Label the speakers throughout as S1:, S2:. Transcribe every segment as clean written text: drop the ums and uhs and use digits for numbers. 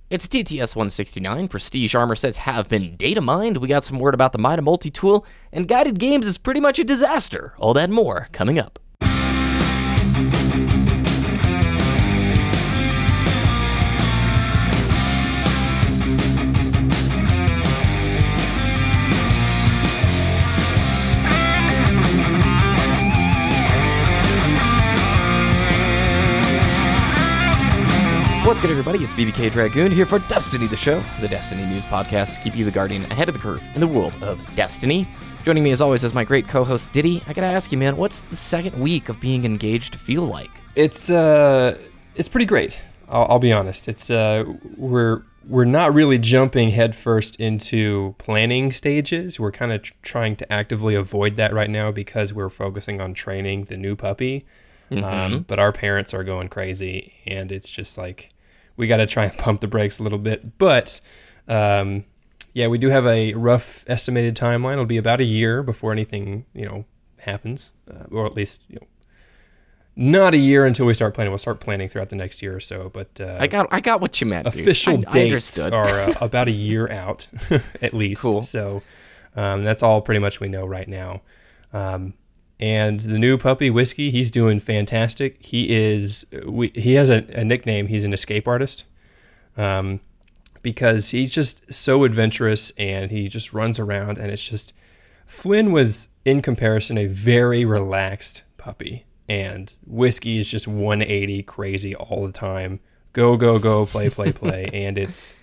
S1: It's DTS 169. Prestige armor sets have been data mined. We got some word about the Mida multi-tool, and guided games is pretty much a disaster. All that and more coming up. What's good, everybody? It's BBKDRAGOON here for Destiny the Show, the Destiny news podcast to keep you the guardian ahead of the curve in the world of Destiny. Joining me as always is my great co-host Ditty. I gotta ask you, man, what's the second week of being engaged feel like?
S2: It's pretty great. I'll be honest. It's we're not really jumping headfirst into planning stages. We're kind of trying to actively avoid that right now because we're focusing on training the new puppy. But our parents are going crazy, and it's just like we got to try and pump the brakes a little bit. But yeah, we do have a rough estimated timeline. It'll be about a year before anything happens, or at least not a year until we start planning. We'll start planning throughout the next year or so. But
S1: I got what you meant.
S2: Official dates are about a year out, at least. Cool. So that's all pretty much we know right now. And the new puppy, Whiskey, he's doing fantastic. He has a nickname. He's an escape artist because he's just so adventurous and he just runs around. And it's just, Flynn was, in comparison, a very relaxed puppy. And Whiskey is just 180 crazy all the time. Go, go, go, play, play, play. And it's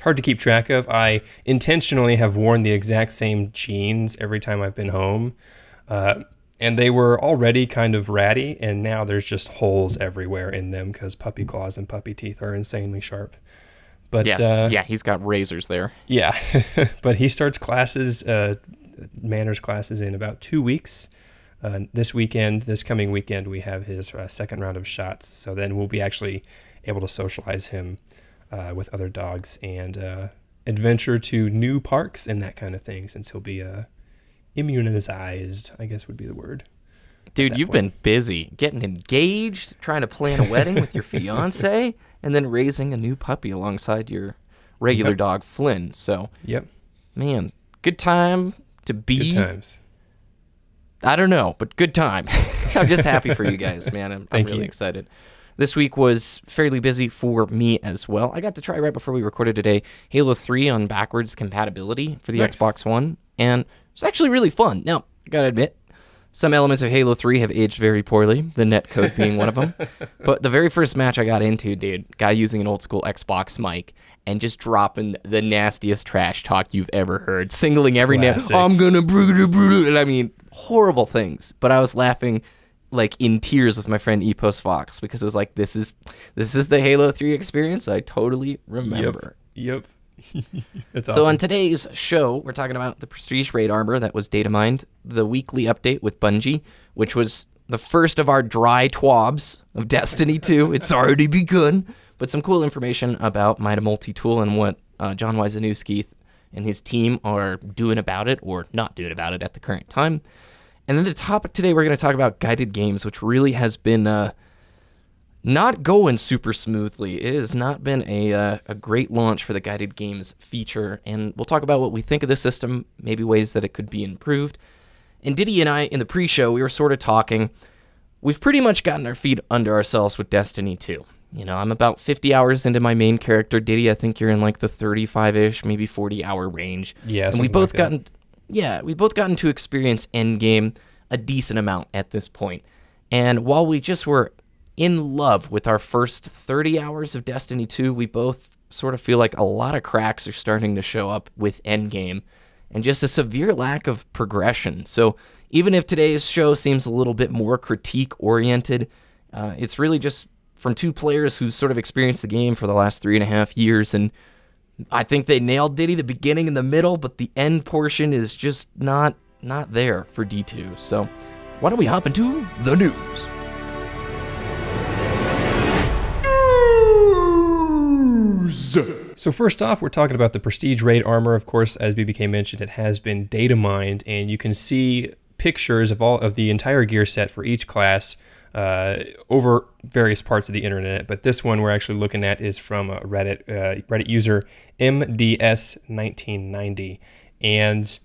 S2: hard to keep track of. I intentionally have worn the exact same jeans every time I've been home. And they were already kind of ratty, and now there's just holes everywhere in them because puppy claws and puppy teeth are insanely sharp. But
S1: yes. Yeah, he's got razors there.
S2: Yeah, but he starts classes, manners classes, in about 2 weeks. This coming weekend, we have his second round of shots. So then we'll be actually able to socialize him with other dogs and adventure to new parks and that kind of thing, since he'll be immunized, I guess would be the word.
S1: Dude, you've been busy getting engaged, trying to plan a wedding with your fiance, and then raising a new puppy alongside your regular dog, Flynn. So, man, good time to be.
S2: Good times.
S1: I don't know, but good time. I'm just happy for you guys, man. I'm really excited. This week was fairly busy for me as well. I got to try right before we recorded today Halo 3 on backwards compatibility for the Xbox One, and it's actually really fun. Now, I gotta admit, some elements of Halo 3 have aged very poorly, the netcode being one of them. But the very first match I got into, dude, guy using an old school Xbox mic and just dropping the nastiest trash talk you've ever heard, singling every name. I'm gonna brutal, and I mean, horrible things. But I was laughing like in tears with my friend Epos Fox because it was like, this is the Halo 3 experience I totally remember.
S2: Yep. That's awesome.
S1: So on today's show, we're talking about the Prestige Raid armor that was data mined, the weekly update with Bungie, which was the first of our dry twabs of Destiny 2. It's already begun. But some cool information about Mida multi-tool and what John Wyzanowski and his team are doing about it or not doing about it at the current time. And then the topic today, we're going to talk about guided games, which really has been not going super smoothly. It has not been a great launch for the guided games feature, and we'll talk about what we think of the system, maybe ways that it could be improved. And Ditty and I, in the pre-show, we were sort of talking. We've pretty much gotten our feet under ourselves with Destiny 2. I'm about 50 hours into my main character. Ditty, I think you're in like the 35-ish, maybe 40-hour range.
S2: Yeah,
S1: and we both gotten to experience endgame a decent amount at this point. And while we just were in love with our first 30 hours of Destiny 2, we both sort of feel like a lot of cracks are starting to show up with Endgame and just a severe lack of progression. So even if today's show seems a little bit more critique-oriented, it's really just from two players who sort of experienced the game for the last 3.5 years, and I think they nailed Ditty the beginning and the middle, but the end portion is just not there for D2. So why don't we hop into the news?
S2: So first off, we're talking about the Prestige Raid armor. Of course, as BBK mentioned, it has been data mined, and you can see pictures of all of the entire gear set for each class over various parts of the internet, but this one we're actually looking at is from Reddit user MDS1990. And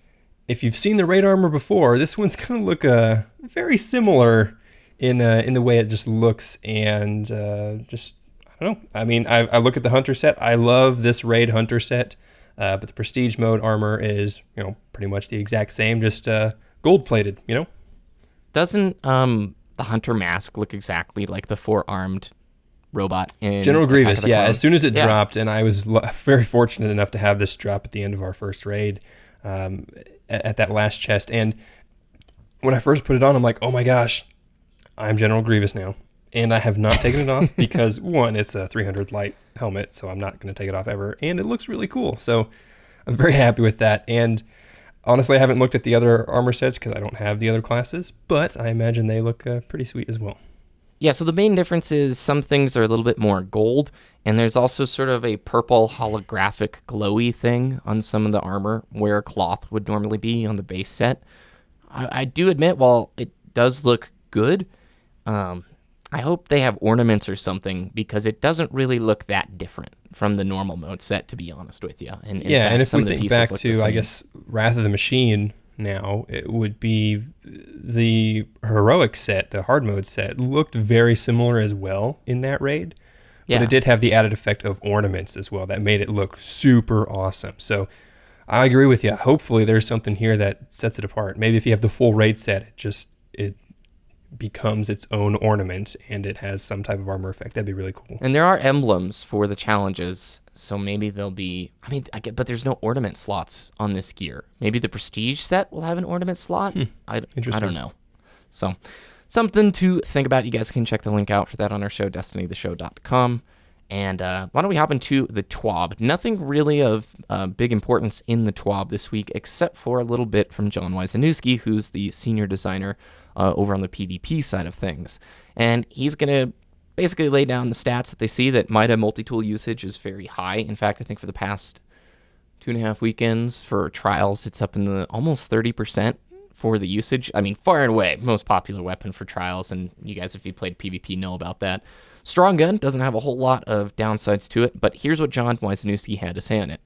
S2: if you've seen the raid armor before, this one's going to look very similar in the way it just looks, and just, I don't know. I mean, I look at the hunter set. I love this raid hunter set, but the prestige mode armor is, pretty much the exact same, just gold plated,
S1: Doesn't the hunter mask look exactly like the four-armed robot in
S2: General Grievous? Yeah,
S1: Clones?
S2: as soon as it dropped, and I was very fortunate enough to have this drop at the end of our first raid, at that last chest. And when I first put it on, I'm like, oh my gosh, I'm General Grievous now. And I have not taken it off because, one, it's a 300 light helmet, so I'm not going to take it off ever. And it looks really cool. So I'm very happy with that. And honestly, I haven't looked at the other armor sets because I don't have the other classes, but I imagine they look pretty sweet as well.
S1: Yeah, so the main difference is some things are a little bit more gold, and there's also sort of a purple holographic glowy thing on some of the armor where cloth would normally be on the base set. I do admit, while it does look good, I hope they have ornaments or something, because it doesn't really look that different from the normal mode set, to be honest with you. And
S2: and if we think back to, I guess, Wrath of the Machine now, it would be the heroic set, the hard mode set, looked very similar as well in that raid. But it did have the added effect of ornaments as well that made it look super awesome. So I agree with you. Hopefully there's something here that sets it apart. Maybe if you have the full raid set, it becomes its own ornament and it has some type of armor effect. That'd be really cool.
S1: And there are emblems for the challenges, so maybe they'll be, but there's no ornament slots on this gear. Maybe the prestige set will have an ornament slot. I don't know. So something to think about. You guys can check the link out for that on our show, destinytheshow.com. And why don't we hop into the TWAB? Nothing really of big importance in the TWAB this week, except for a little bit from John Wyszynewski, who's the senior designer over on the PvP side of things. And he's going to basically lay down the stats that they see that Mida multi-tool usage is very high. In fact, I think for the past 2.5 weekends for trials, it's up in the almost 30% for the usage. I mean, far and away, most popular weapon for trials, and you guys, if you played PvP, know about that. Strong gun doesn't have a whole lot of downsides to it, but here's what John Wyszynewski had to say on it.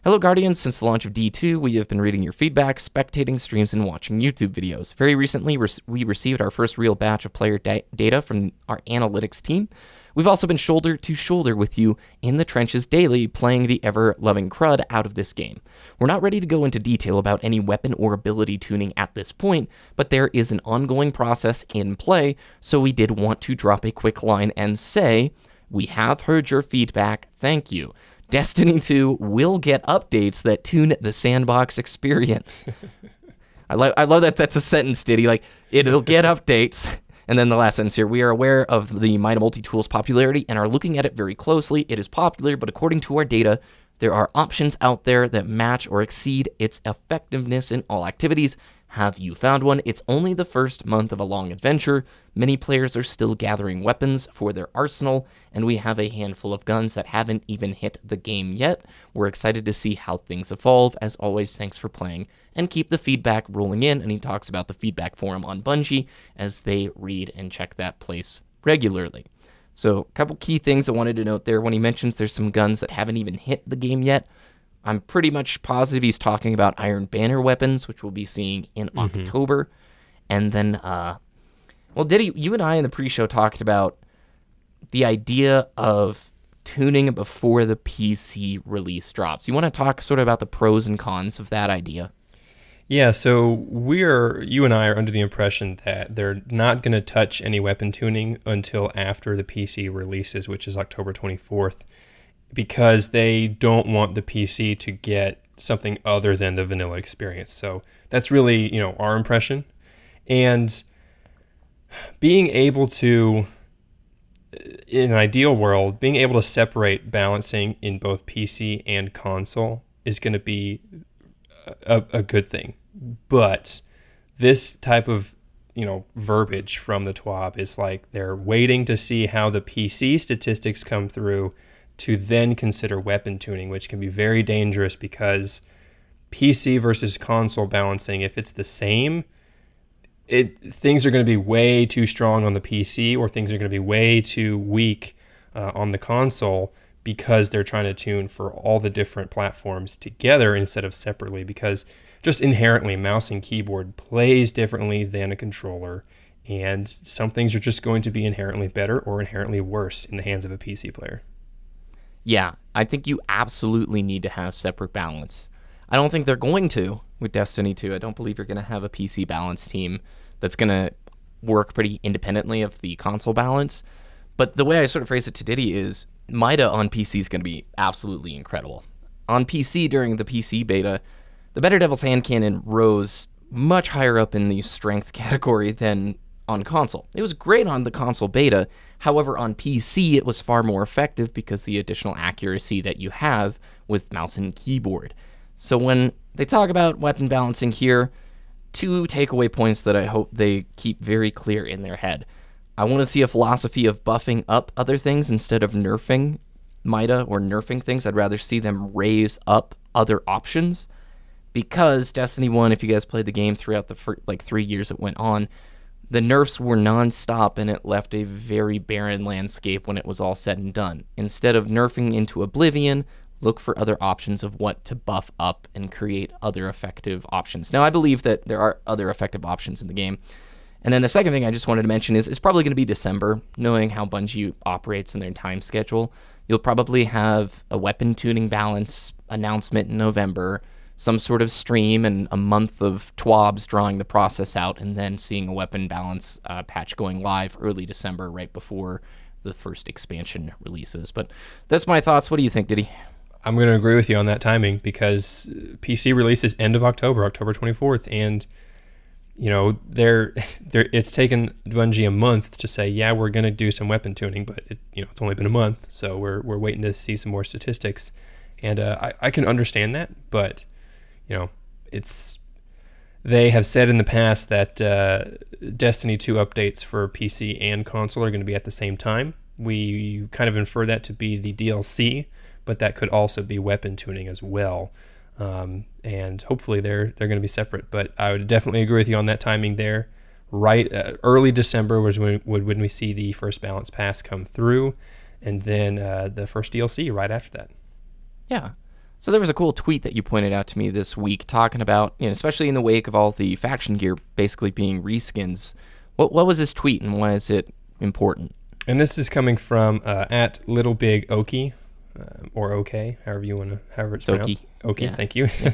S1: Hello, Guardians. Since the launch of D2, we have been reading your feedback, spectating streams, and watching YouTube videos. Very recently, we received our first real batch of player data from our analytics team. We've also been shoulder to shoulder with you in the trenches daily, playing the ever-loving crud out of this game. We're not ready to go into detail about any weapon or ability tuning at this point, but there is an ongoing process in play, so we did want to drop a quick line and say, we have heard your feedback, thank you. Destiny 2 will get updates that tune the sandbox experience. I love that that's a sentence, Ditty. Like, it'll get updates. And then the last sentence here, we are aware of the Mida multi-tool's popularity and are looking at it very closely. It is popular, but according to our data, there are options out there that match or exceed its effectiveness in all activities. Have you found one? It's only the first month of a long adventure. Many players are still gathering weapons for their arsenal, and we have a handful of guns that haven't even hit the game yet. We're excited to see how things evolve. As always, thanks for playing, and keep the feedback rolling in. And he talks about the feedback forum on Bungie as they read and check that place regularly. So a couple key things I wanted to note there. When he mentions there's some guns that haven't even hit the game yet, I'm pretty much positive he's talking about Iron Banner weapons, which we'll be seeing in October. And then, Ditty, you and I in the pre-show talked about the idea of tuning before the PC release drops. You want to talk sort of about the pros and cons of that idea?
S2: Yeah, so you and I are under the impression that they're not going to touch any weapon tuning until after the PC releases, which is October 24th. Because they don't want the PC to get something other than the vanilla experience. So that's really, our impression. And being able to, in an ideal world, being able to separate balancing in both PC and console is going to be a good thing. But this type of, verbiage from the TWAB is like they're waiting to see how the PC statistics come through to then consider weapon tuning, which can be very dangerous because PC versus console balancing, if it's the same, things are going to be way too strong on the PC, or things are going to be way too weak on the console, because they're trying to tune for all the different platforms together instead of separately, because just inherently mouse and keyboard plays differently than a controller, and some things are just going to be inherently better or inherently worse in the hands of a PC player.
S1: Yeah, I think you absolutely need to have separate balance. I don't think they're going to with Destiny 2. I don't believe you're going to have a PC balance team that's going to work pretty independently of the console balance. But the way I sort of phrase it to Ditty is Mida on PC is going to be absolutely incredible. On PC, during the PC beta, the Better Devil's Hand Cannon rose much higher up in the strength category than on console. It was great on the console beta. However, on PC, it was far more effective because the additional accuracy that you have with mouse and keyboard. So when they talk about weapon balancing here, 2 takeaway points that I hope they keep very clear in their head. I want to see a philosophy of buffing up other things instead of nerfing Mida or nerfing things. I'd rather see them raise up other options, because Destiny 1, if you guys played the game throughout the 3 years it went on, the nerfs were non-stop, and it left a very barren landscape when it was all said and done. Instead of nerfing into oblivion, look for other options of what to buff up and create other effective options. Now, I believe that there are other effective options in the game. And then the second thing I just wanted to mention is it's probably going to be December. Knowing how Bungie operates in their time schedule, you'll probably have a weapon tuning balance announcement in November, some sort of stream, and a month of TWABs drawing the process out, and then seeing a weapon balance patch going live early December, right before the first expansion releases. But that's my thoughts. What do you think, Ditty?
S2: I'm going to agree with you on that timing, because PC releases end of October, October 24th, and you know, it's taken Bungie a month to say, yeah, we're going to do some weapon tuning, but it's only been a month, so we're waiting to see some more statistics, and I can understand that, but they have said in the past that Destiny 2 updates for PC and console are going to be at the same time. We kind of infer that to be the DLC, but that could also be weapon tuning as well. And hopefully they're going to be separate, but I would definitely agree with you on that timing there. Right, early December was when we see the first balance pass come through, and then the first DLC right after that.
S1: Yeah. So there was a cool tweet that you pointed out to me this week talking about, especially in the wake of all the faction gear basically being reskins. What was this tweet, and why is it important?
S2: And this is coming from at Little Big Oki. Or OK, however it's pronounced. OK, yeah. Thank you. Yeah.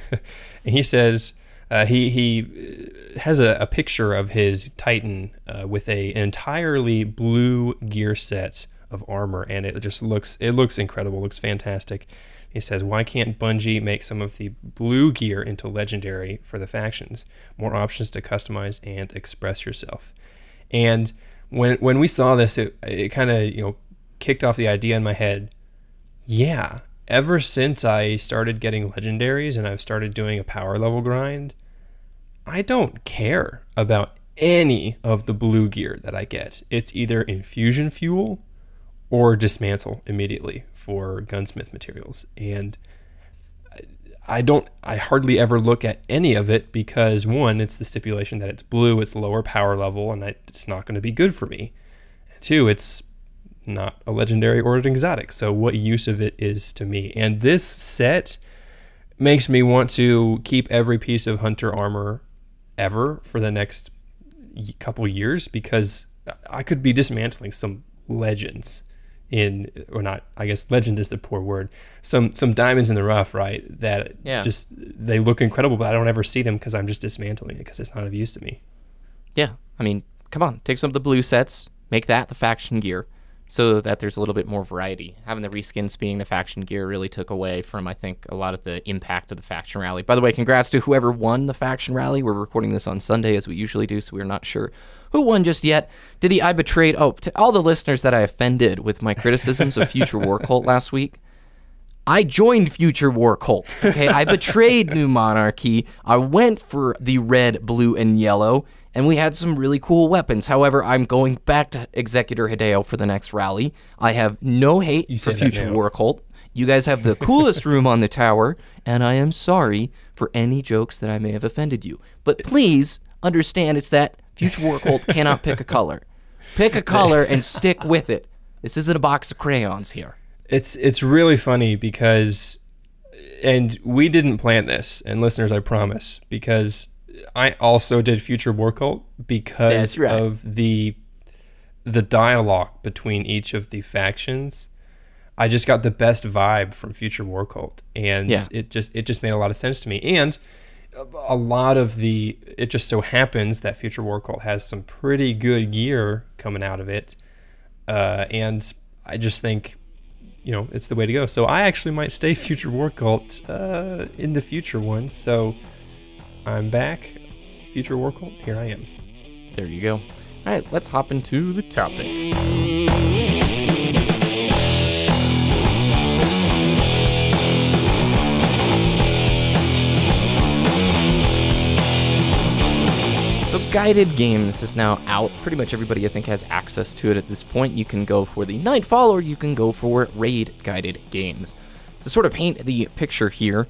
S2: And he says he has a picture of his Titan with an entirely blue gear set of armor, and it looks incredible, looks fantastic. He says, why can't Bungie make some of the blue gear into legendary for the factions? More options to customize and express yourself. And when we saw this, it kind of kicked off the idea in my head. Yeah, ever since I started getting legendaries and I've started doing a power level grind, I don't care about any of the blue gear that I get. It's either infusion fuel or dismantle immediately for gunsmith materials. And I hardly ever look at any of it because, one, it's the stipulation that it's blue, it's lower power level, and it's not going to be good for me. And two, it's not a legendary or an exotic, so what use of it is to me. And this set makes me want to keep every piece of hunter armor ever for the next couple years, because I could be dismantling some legends I guess legend is the poor word, some diamonds in the rough, right, that just they look incredible, but I don't ever see them because I'm just dismantling it because it's not of use to me.
S1: Yeah, I mean, come on, take some of the blue sets, make that the faction gear, so that there's a little bit more variety. Having the reskins being the faction gear really took away from, I think, a lot of the impact of the faction rally. By the way, congrats to whoever won the faction rally. We're recording this on Sunday, as we usually do, so we're not sure who won just yet. I betrayed, to all the listeners that I offended with my criticisms of Future War Cult last week, I joined Future War Cult, okay? I betrayed New Monarchy. I went for the red, blue, and yellow, and we had some really cool weapons. However, I'm going back to Executor Hideo for the next rally. I have no hate for Future War Cult. You guys have the coolest room on the tower, and I am sorry for any jokes that I may have offended you. But please understand, it's that Future War Cult cannot pick a color. Pick a color and stick with it. This isn't a box of crayons here.
S2: It's really funny because, and we didn't plan this, and listeners, I promise, because I also did Future War Cult because of the dialogue between each of the factions. I just got the best vibe from Future War Cult, and it just made a lot of sense to me. And a lot of it just so happens that Future War Cult has some pretty good gear coming out of it, and I just think, it's the way to go. So I actually might stay Future War Cult in the future ones. So I'm back, Future War Cult. Here I am.
S1: There you go. All right, let's hop into the topic. So Guided Games is now out. Pretty much everybody, I think, has access to it at this point. You can go for the Nightfall, or you can go for Raid Guided Games. To sort of paint the picture here,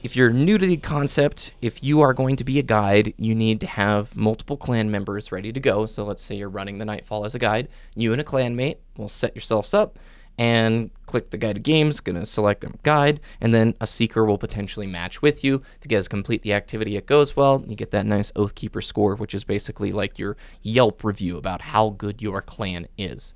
S1: if you're new to the concept, if you are going to be a guide, you need to have multiple clan members ready to go. So let's say you're running the Nightfall as a guide. You and a clanmate will set yourselves up and click the Guided Games, gonna select a guide, and then a seeker will potentially match with you. If you guys complete the activity, it goes well, you get that nice Oathkeeper score, which is basically like your Yelp review about how good your clan is.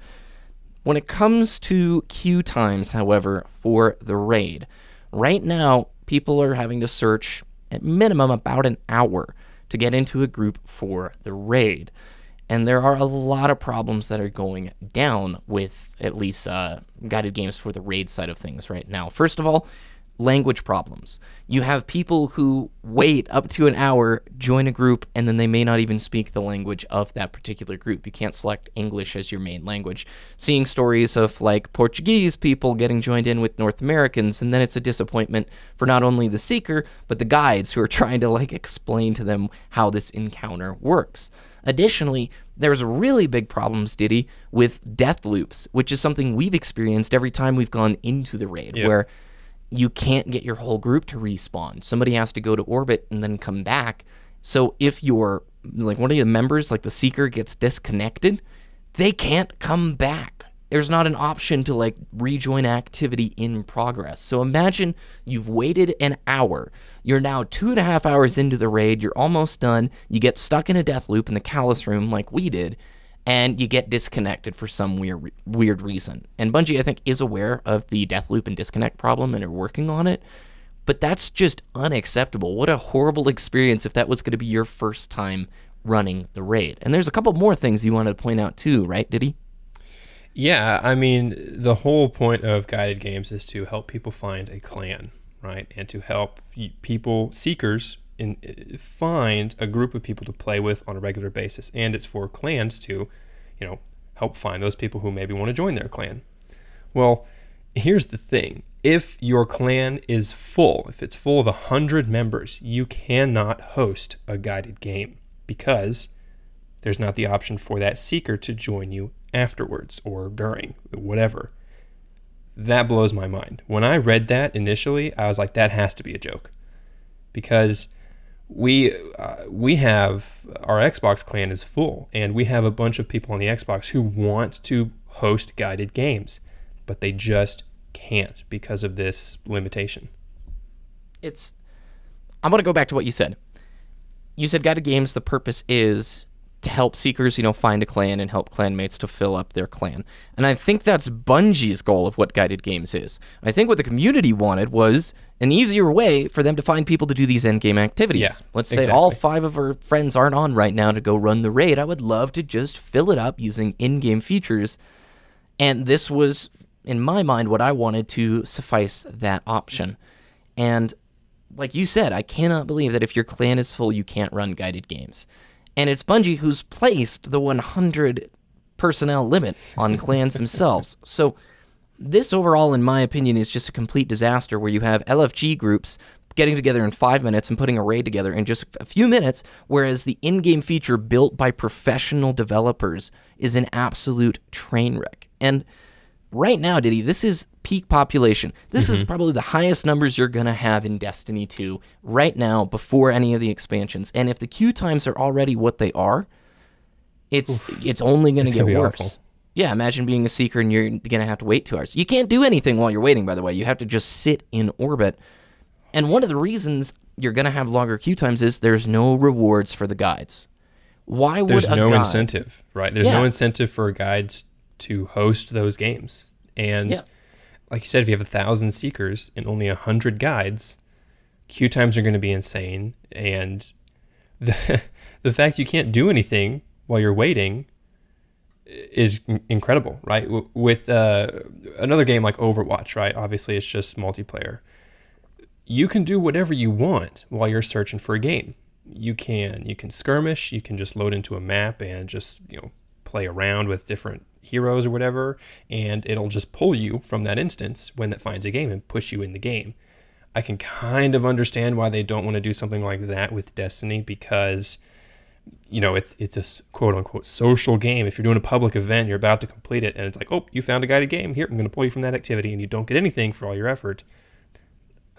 S1: When it comes to queue times, however, for the raid, right now, people are having to search at minimum about an hour to get into a group for the raid. And there are a lot of problems that are going down with at least Guided Games for the raid side of things right now. First of all, language problems. You have people who wait up to an hour, join a group, and then they may not even speak the language of that particular group. You can't select English as your main language. Seeing stories of like Portuguese people getting joined in with North Americans, and then it's a disappointment for not only the seeker, but the guides who are trying to like explain to them how this encounter works. Additionally, there's really big problems, Ditty, with death loops, which is something we've experienced every time we've gone into the raid, where you can't get your whole group to respawn. Somebody has to go to orbit and then come back. So if you're, like, one of the members, like the Seeker, gets disconnected, they can't come back. There's not an option to, like, rejoin activity in progress. So imagine you've waited an hour. You're now 2.5 hours into the raid. You're almost done. You get stuck in a death loop in the Callous Room like we did, and you get disconnected for some weird reason. And Bungie, I think, is aware of the death loop and disconnect problem and are working on it. But that's just unacceptable. What a horrible experience if that was going to be your first time running the raid. And there's a couple more things you wanted to point out too, right, Ditty?
S2: Yeah, I mean, the whole point of Guided Games is to help people find a clan, right? And to help people, seekers, find a group of people to play with on a regular basis. And it's for clans to, help find those people who maybe want to join their clan. Well, here's the thing. If your clan is full, if it's full of 100 members, you cannot host a guided game because there's not the option for that seeker to join you afterwards or during, whatever. That blows my mind. When I read that initially, I was like, that has to be a joke. Because we have, our Xbox clan is full, and we have a bunch of people on the Xbox who want to host guided games, but they just can't because of this limitation.
S1: I'm going to go back to what you said. You said guided games, the purpose is to help seekers, find a clan and help clanmates to fill up their clan. And I think that's Bungie's goal of what guided games is. I think what the community wanted was an easier way for them to find people to do these endgame activities.
S2: Yeah,
S1: Let's say all 5 of our friends aren't on right now to go run the raid. I would love to just fill it up using in-game features. And this was, in my mind, what I wanted to suffice that option. And like you said, I cannot believe that if your clan is full, you can't run guided games. And it's Bungie who's placed the 100 personnel limit on clans themselves. So this overall, in my opinion, is just a complete disaster where you have LFG groups getting together in 5 minutes and putting a raid together in just a few minutes, whereas the in-game feature built by professional developers is an absolute train wreck. And right now, Ditty, this is peak population. This is probably the highest numbers you're going to have in Destiny 2 right now before any of the expansions. And if the queue times are already what they are, it's only going to
S2: It's
S1: get
S2: gonna be
S1: worse.
S2: awful.
S1: Yeah, imagine being a seeker and you're going to have to wait 2 hours. You can't do anything while you're waiting, by the way. You have to just sit in orbit. And one of the reasons you're going to have longer queue times is there's no rewards for the guides. Why would
S2: There's
S1: a
S2: no
S1: guide...
S2: incentive, right? There's no incentive for guides to host those games. And like you said, if you have 1,000 seekers and only 100 guides, queue times are going to be insane. And the fact you can't do anything while you're waiting is incredible, right? With another game like Overwatch, right? Obviously, it's just multiplayer. You can do whatever you want while you're searching for a game. You can skirmish. You can just load into a map and just play around with different heroes or whatever, and it'll just pull you from that instance when it finds a game and push you in the game. I can kind of understand why they don't want to do something like that with Destiny, because it's a quote unquote social game. If you're doing a public event, you're about to complete it, and it's like, oh, you found a guided game. Here, I'm going to pull you from that activity, and you don't get anything for all your effort.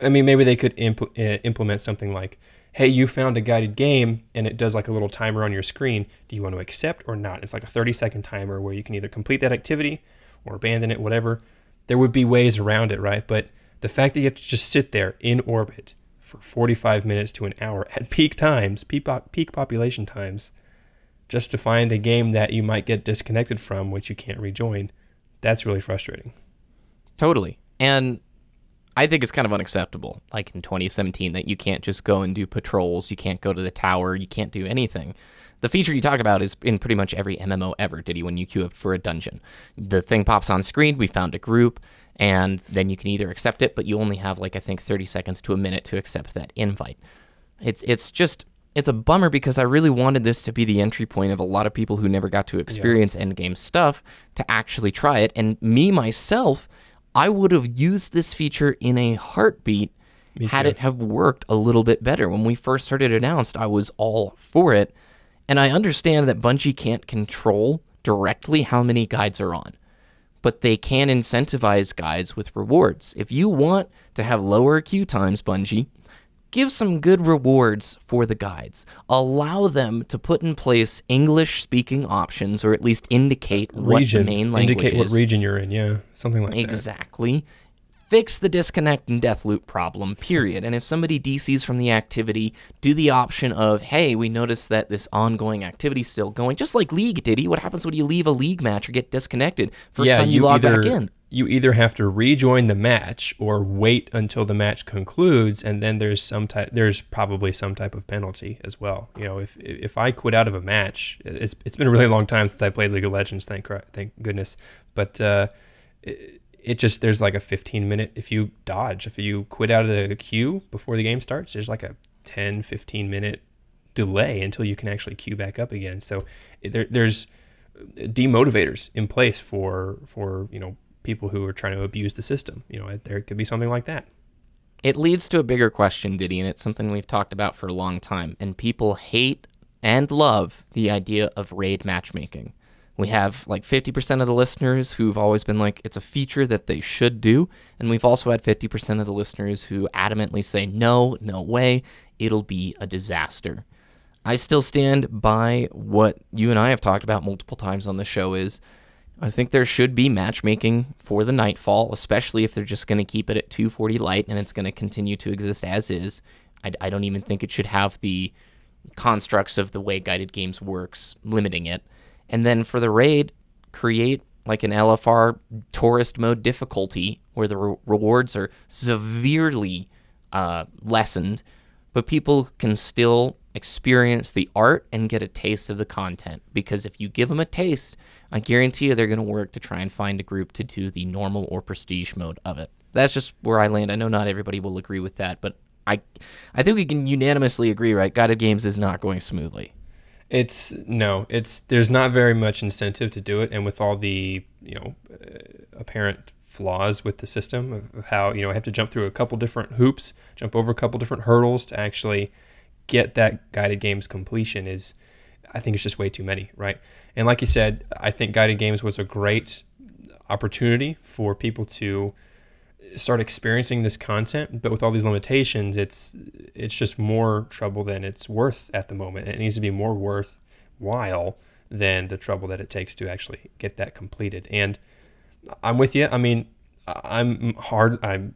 S2: I mean, maybe they could implement something like, hey, you found a guided game, and it does like a little timer on your screen. Do you want to accept or not? It's like a 30-second timer where you can either complete that activity or abandon it, whatever. There would be ways around it, right? But the fact that you have to just sit there in orbit for 45 minutes to an hour at peak times, peak population times, just to find a game that you might get disconnected from, which you can't rejoin, that's really frustrating.
S1: Totally. And I think it's kind of unacceptable, like in 2017, that you can't just go and do patrols, you can't go to the tower, you can't do anything. The feature you talk about is in pretty much every MMO ever, Ditty, when you queue up for a dungeon. The thing pops on screen, we found a group, and then you can either accept it, but you only have, like, I think 30 seconds to a minute to accept that invite. It's a bummer, because I really wanted this to be the entry point of a lot of people who never got to experience endgame stuff to actually try it. And me, myself, I would have used this feature in a heartbeat had it have worked a little bit better. When we first heard it announced, I was all for it. And I understand that Bungie can't control directly how many guides are on, but they can incentivize guides with rewards. If you want to have lower queue times, Bungie, give some good rewards for the guides. Allow them to put in place English-speaking options, or at least indicate what the main language is.
S2: Indicate what region you're in, something like that.
S1: Exactly. Fix the disconnect and death loop problem, period. And if somebody DCs from the activity, do the option of, hey, we noticed that this ongoing activity is still going. Just like League, Ditty. What happens when you leave a League match or get disconnected? First time you log back in.
S2: You either have to rejoin the match or wait until the match concludes, and then there's probably some type of penalty as well. If I quit out of a match, it's been a really long time since I played League of Legends, thank goodness. But there's like a 15-minute, if you quit out of the queue before the game starts, there's like a 10-15-minute delay until you can actually queue back up again. So there's demotivators in place for people who are trying to abuse the system. There could be something like that.
S1: It leads to a bigger question, Ditty, and it's something we've talked about for a long time. And people hate and love the idea of raid matchmaking. We have like 50% of the listeners who've always been like, it's a feature that they should do. And we've also had 50% of the listeners who adamantly say, no way, it'll be a disaster. I still stand by what you and I have talked about multiple times on the show is, I think there should be matchmaking for the Nightfall, especially if they're just going to keep it at 240 light and it's going to continue to exist as is. I don't even think it should have the constructs of the way guided games works, limiting it. And then for the raid, create like an LFR tourist mode difficulty where the rewards are severely lessened, but people can still experience the art and get a taste of the content. Because if you give them a taste, I guarantee you they're going to work to try and find a group to do the normal or prestige mode of it. That's just where I land. I know not everybody will agree with that, but I think we can unanimously agree, right? Guided games is not going smoothly. There's not very much incentive to do it, and with all the apparent flaws with the system of how I have to jump through a couple different hoops, jump over a couple different hurdles to actually get that guided games completion I think it's just way too many, right? And like you said, I think guided games was a great opportunity for people to start experiencing this content, but with all these limitations, it's just more trouble than it's worth at the moment. It needs to be more worthwhile
S2: than the trouble that it takes to actually get that completed. And I'm with you. I mean, I'm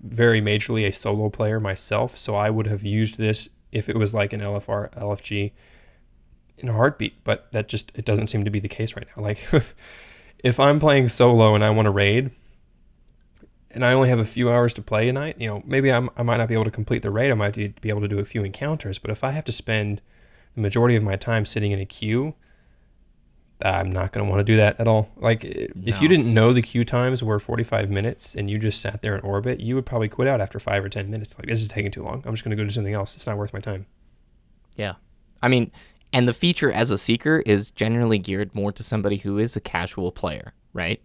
S2: very majorly a solo player myself, so I would have used this if it was like an LFR, LFG in a heartbeat, but it doesn't seem to be the case right now. Like, if I'm playing solo and I want to raid, and I only have a few hours to play a night, maybe I might not be able to complete the raid. I might be able to do a few encounters, but if I have to spend the majority of my time sitting in a queue, I'm not going to want to do that at all. Like, if you didn't know the queue times were 45 minutes and you just sat there in orbit, you would probably quit out after 5 or 10 minutes. Like, this is taking too long. I'm just going to go do something else. It's not worth my time.
S1: Yeah. I mean, and the feature as a seeker is generally geared more to somebody who is a casual player, right?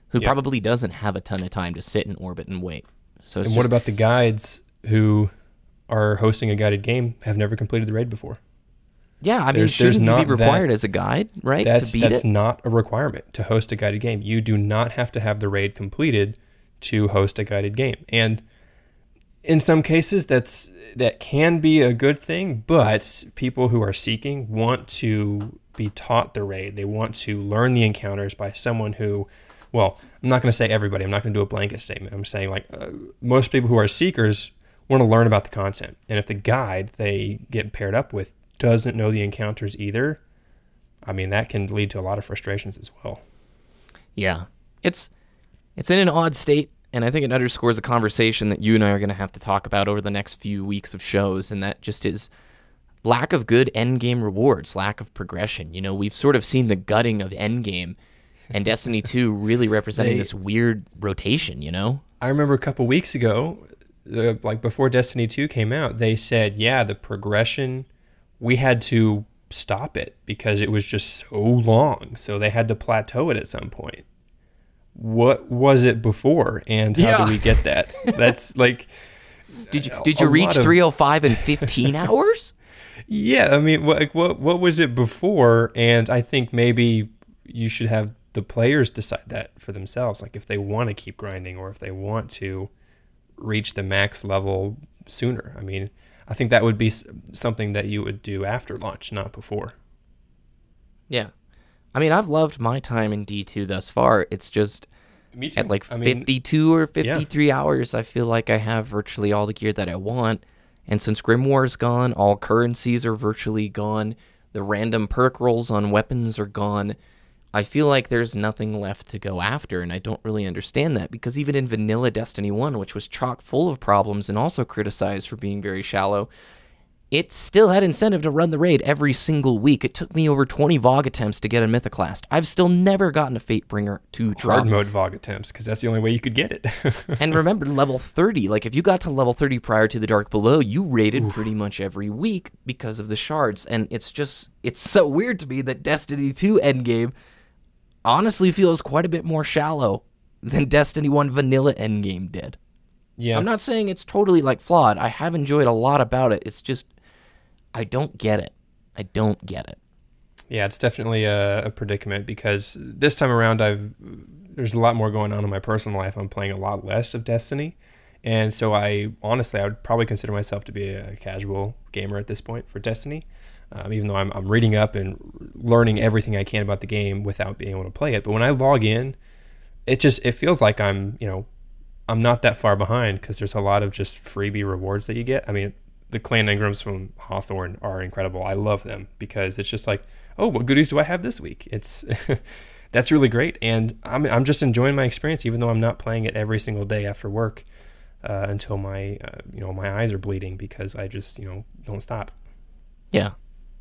S1: Who probably doesn't have a ton of time to sit in orbit and wait. So
S2: and what about the guides who are hosting a guided game, have never completed the raid before?
S1: Yeah, I mean, shouldn't you be required as a guide, right, to beat it?
S2: That's not a requirement to host a guided game. You do not have to have the raid completed to host a guided game. And in some cases, that can be a good thing, but people who are seeking want to be taught the raid. They want to learn the encounters by someone who, well, I'm not going to say everybody. I'm not going to do a blanket statement. I'm saying, like, most people who are seekers want to learn about the content. And if the guide they get paired up with doesn't know the encounters either, I mean, that can lead to a lot of frustrations as well.
S1: Yeah. It's in an odd state, and I think it underscores a conversation that you and I are going to have to talk about over the next few weeks of shows, and that just is lack of good endgame rewards, lack of progression. We've sort of seen the gutting of endgame, and Destiny 2 really representing this weird rotation,
S2: I remember a couple weeks ago, like before Destiny 2 came out, they said, the progression, we had to stop it because it was just so long. So they had to plateau it at some point. What was it before, and how do we get that? That's like,
S1: did you reach 305 in 15 hours?
S2: Yeah, I mean, what was it before? And I think maybe you should have the players decide that for themselves. Like, if they want to keep grinding or if they want to reach the max level sooner. I mean, I think that would be something that you would do after launch, not before.
S1: Yeah. I mean, I've loved my time in D2 thus far. It's just
S2: Me too.
S1: at like 52 or 53 hours, I feel like I have virtually all the gear that I want. And since Grimoire's gone, all currencies are virtually gone. The random perk rolls on weapons are gone. I feel like there's nothing left to go after, and I don't really understand that, because even in vanilla Destiny 1, which was chock full of problems and also criticized for being very shallow, it still had incentive to run the raid every single week. It took me over 20 VOG attempts to get a Mythoclast. I've still never gotten a Fatebringer to drop.
S2: Hard mode VOG attempts, because that's the only way you could get it.
S1: And remember, level 30, like if you got to level 30 prior to the Dark Below, you raided pretty much every week because of the shards. And it's so weird to me that Destiny 2 endgame honestly feels quite a bit more shallow than Destiny 1 vanilla endgame did.
S2: Yeah.
S1: I'm not saying it's totally like flawed. I have enjoyed a lot about it. It's just, I don't get it. I don't get it.
S2: Yeah, it's definitely a predicament, because this time around there's a lot more going on in my personal life. I'm playing a lot less of Destiny. And so I would probably consider myself to be a casual gamer at this point for Destiny. Even though I'm reading up and learning everything I can about the game without being able to play it. But when I log in, it feels like I'm not that far behind, because there's a lot of just freebie rewards that you get. I mean, the clan engrams from Hawthorne are incredible. I love them, because it's just like, oh, what goodies do I have this week? It's that's really great, and I'm just enjoying my experience, even though I'm not playing it every single day after work until my my eyes are bleeding, because I just don't stop.
S1: Yeah.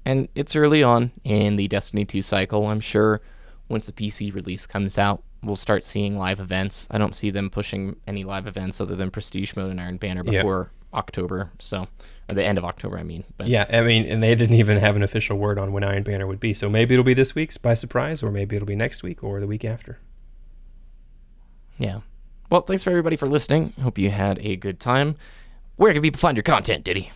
S1: And it's early on in the Destiny 2 cycle. I'm sure once the PC release comes out, we'll start seeing live events. I don't see them pushing any live events other than Prestige Mode and Iron Banner before October. So, or the end of October, I mean. But,
S2: yeah, I mean, and they didn't even have an official word on when Iron Banner would be. So maybe it'll be this week's by surprise, or maybe it'll be next week or the week after.
S1: Yeah. Well, thanks for everybody for listening. Hope you had a good time. Where can people find your content, Ditty?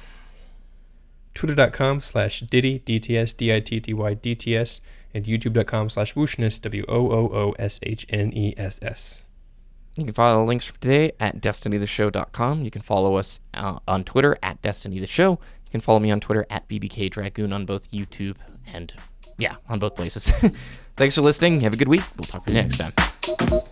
S2: Twitter.com/Ditty, DTS, DITTY, DTS, and YouTube.com/Wooshness, WOOOSHNESS.
S1: You can follow the links for today at DestinyTheShow.com. You can follow us on Twitter at DestinyTheShow. You can follow me on Twitter at BBKDRAGOON on both YouTube and, on both places. Thanks for listening. Have a good week. We'll talk to you next time.